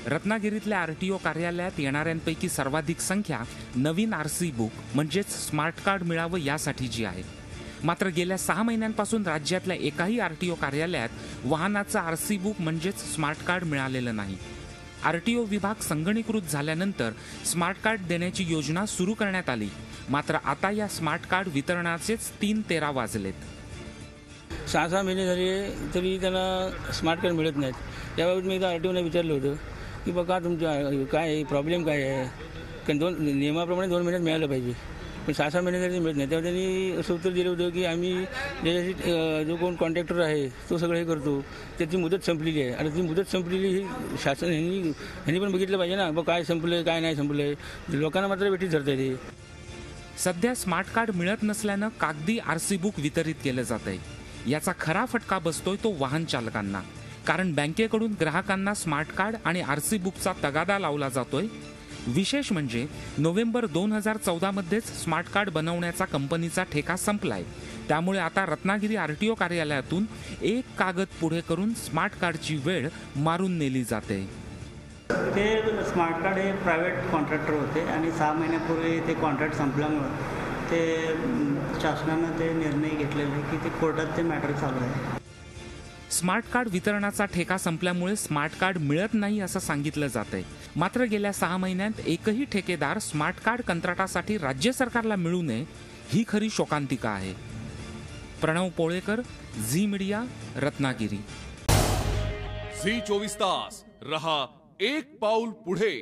रत्नागिरीतल्या आरटीओ कार्यालयात येणाऱ्यांपैकी सर्वाधिक संख्या नवीन आरसी बुक म्हणजेच स्मार्ट कार्ड मिळावं यासाठीची आहे। मात्र गेल्या 6 महिन्यांपासून राज्यातल्या एकाही आरटीओ कार्यालयात वाहनाचं आरसी बुक म्हणजेच स्मार्ट कार्ड मिळालेलं नाही। आरटीओ विभाग संगणकीकृत झाल्यानंतर स्मार्ट कार्ड देण्याची योजना सुरू करण्यात आली, मात्र आता या स्मार्ट कार्ड वितरणाचेच 3:13 वाजलेत। 6 महिने झाले तरी त्यांना स्मार्ट कार्ड मिळत नाहीत। याबाबत मी एकदा आरटीओने विचारलं होतं की बघा तुमचं काय प्रॉब्लेम काय आहे, कारण नियमाप्रमाणे 2 महिन्यात मिळालं पाहिजे, पण 6 महिने झाले मिळत नाही। तेव्हा त्यांनी असं उत्तर दिलं होतं की आम्ही ज्याच्याशी जो कोण कॉन्ट्रॅक्टर आहे तो सगळं हे करतो, त्याची मुदत संपलेली आहे। आणि ती मुदत संपलेली ही शासन ह्यांनी पण बघितलं पाहिजे ना, बघ काय संपलं काय नाही संपलं, लोकांना मात्र भेटीत धरता येते। सध्या स्मार्ट कार्ड मिळत नसल्यानं कागदी आरसी बुक वितरित केलं जात आहे। याचा खरा फटका बसतोय तो वाहन चालकांना, कारण बँकेकडून ग्राहकांना स्मार्ट कार्ड आणि आरसी बुकचा तगादा लावला जातोय। विशेष म्हणजे नोव्हेंबर 2014 मध्येच स्मार्ट कार्ड बनवण्याचा कंपनीचा ठेका संपलाय। त्यामुळे आता रत्नागिरी आरटीओ कार्यालयातून एक कागद पुढे करून स्मार्ट कार्डची वेळ मारून नेली जाते। ते स्मार्ट कार्ड हे प्रायव्हेट कॉन्ट्रॅक्टर होते आणि 6 महिन्यापूर्वी ते कॉन्ट्रॅक्ट संपल्यामुळे ते शासनानं ते निर्णय घेतलेले की ते कोर्टात ते मॅटर चालू आहे। स्मार्ट कार्ड वितरणाचा ठेका संपल्यामुळे स्मार्ट कार्ड मिळत नाही असं सांगितलं जातंय। मात्र गेल्या 6 महिन्यात एकही ठेकेदार स्मार्ट कार्ड कंत्राटासाठी राज्य सरकारला मिळू नये ही खरी शोकांतिका आहे। प्रणव पोळेकर, झी मीडिया, रत्नागिरी। झी 24 तास रहा एक पाऊल पुढे।